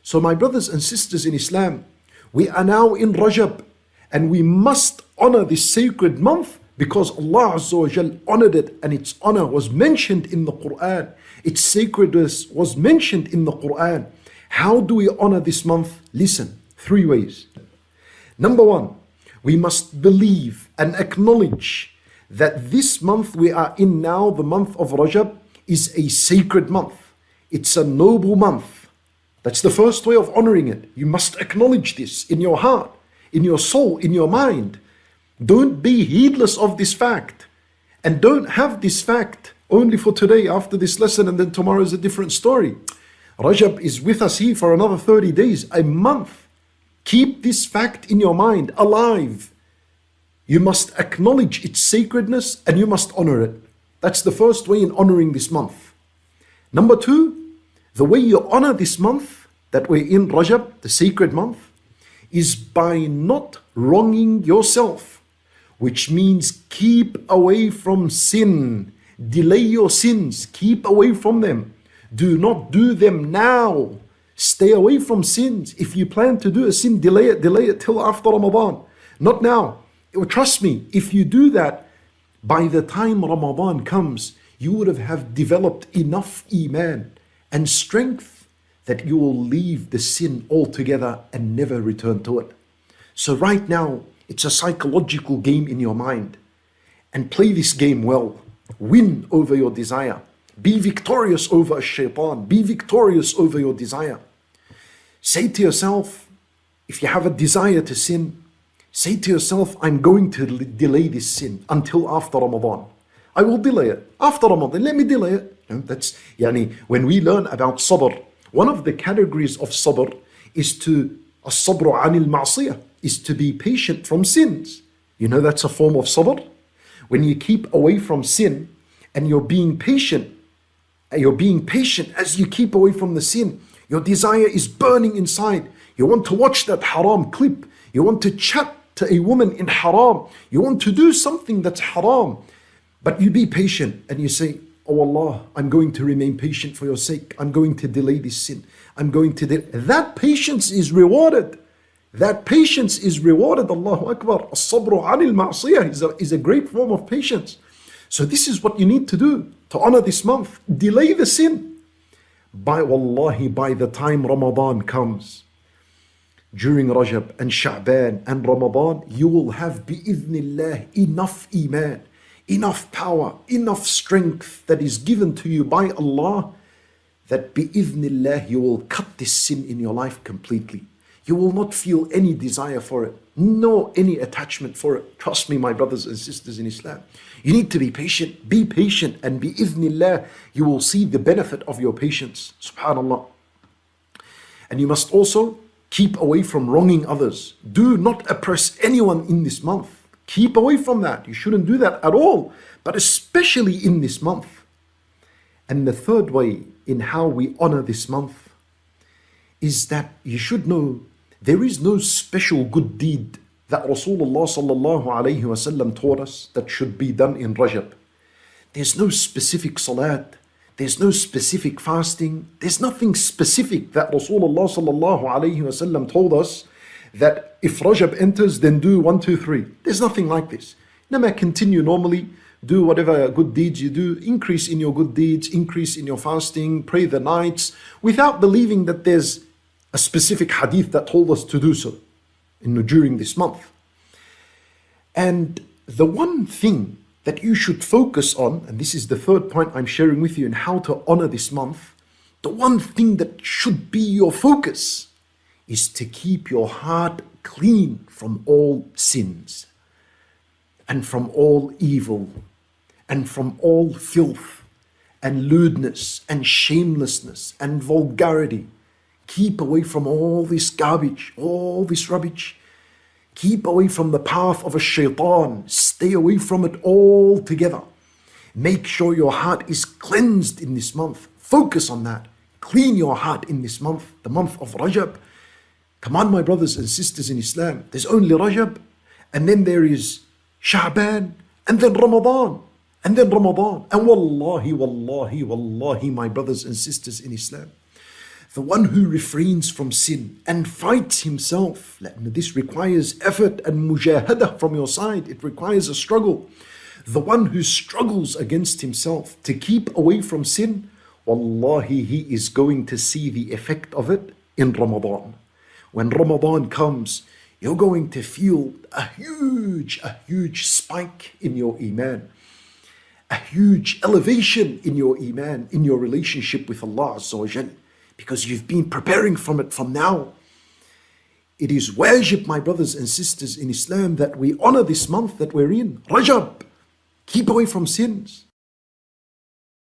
So my brothers and sisters in Islam, we are now in Rajab, and we must honor this sacred month because Allah Azza wa Jal honored it, and its honor was mentioned in the Qur'an. Its sacredness was mentioned in the Qur'an. How do we honor this month? Listen, 3 ways. Number 1, we must believe and acknowledge that this month we are in now, the month of Rajab, is a sacred month. It's a noble month. That's the first way of honoring it. You must acknowledge this in your heart, in your soul, in your mind. Don't be heedless of this fact. And don't have this fact only for today after this lesson, and then tomorrow is a different story. Rajab is with us here for another 30 days, a month. Keep this fact in your mind, alive. You must acknowledge its sacredness and you must honor it. That's the first way in honoring this month. Number 2, the way you honor this month that we're in, Rajab, the sacred month, is by not wronging yourself, which means keep away from sin. Delay your sins, keep away from them. Do not do them now. Stay away from sins. If you plan to do a sin, delay it till after Ramadan. Not now. Trust me, if you do that, by the time Ramadan comes, you would have developed enough iman and strength that you will leave the sin altogether and never return to it. So right now, it's a psychological game in your mind. And play this game well. Win over your desire. Be victorious over shaitan. Be victorious over your desire. Say to yourself, if you have a desire to sin, say to yourself, I'm going to delay this sin until after Ramadan. I will delay it. After Ramadan, let me delay it. That's, when we learn about sabr, one of the categories of sabr is to, as-sabru anil ma'siyah, is to be patient from sins. You know that's a form of sabr? When you keep away from sin and you're being patient as you keep away from the sin, your desire is burning inside. You want to watch that haram clip. You want to chat to a woman in haram. You want to do something that's haram. But you be patient and you say, oh Allah, I'm going to remain patient for your sake. I'm going to delay this sin. That patience is rewarded. That patience is rewarded. Allahu Akbar. As-sabru anil ma'siyah is a great form of patience. So this is what you need to do to honor this month. Delay the sin. By the time Ramadan comes, during Rajab and Sha'ban and Ramadan, you will have bi'idhnillah enough iman, enough power, enough strength that is given to you by Allah, that bi'idhnillah you will cut this sin in your life completely. You will not feel any desire for it, nor any attachment for it. Trust me, my brothers and sisters in Islam. You need to be patient, and bi'idhnillah, you will see the benefit of your patience. Subhanallah. And you must also keep away from wronging others. Do not oppress anyone in this month. Keep away from that. You shouldn't do that at all, but especially in this month. And the third way in how we honor this month is that you should know there is no special good deed that Rasulullah sallallahu alayhi wasallam taught us that should be done in Rajab. There's no specific salat. There's no specific fasting. There's nothing specific that Rasulullah sallallahu alayhi wasallam told us that if Rajab enters, then do 1, 2, 3. There's nothing like this. Never continue normally. Do whatever good deeds you do. Increase in your good deeds. Increase in your fasting. Pray the nights. Without believing that there's a specific hadith that told us to do so during this month. And the one thing that you should focus on, and this is the third point I'm sharing with you in how to honor this month, the one thing that should be your focus is to keep your heart clean from all sins and from all evil and from all filth and lewdness and shamelessness and vulgarity. Keep away from all this garbage, all this rubbish. Keep away from the path of a shaitan. Stay away from it altogether. Make sure your heart is cleansed in this month. Focus on that. Clean your heart in this month, the month of Rajab. Come on, my brothers and sisters in Islam. There's only Rajab, and then there is Sha'ban, and then Ramadan, and then Ramadan. And wallahi, my brothers and sisters in Islam, The one who refrains from sin and fights himself. This requires effort and mujahadah from your side. It requires a struggle. The one who struggles against himself to keep away from sin, wallahi, he is going to see the effect of it in Ramadan. When Ramadan comes, you're going to feel a huge spike in your iman, a huge elevation in your iman, in your relationship with Allah Azza wa Jal, because you've been preparing from it from now. It is wajib, my brothers and sisters in Islam, that we honor this month that we're in, Rajab. Keep away from sins.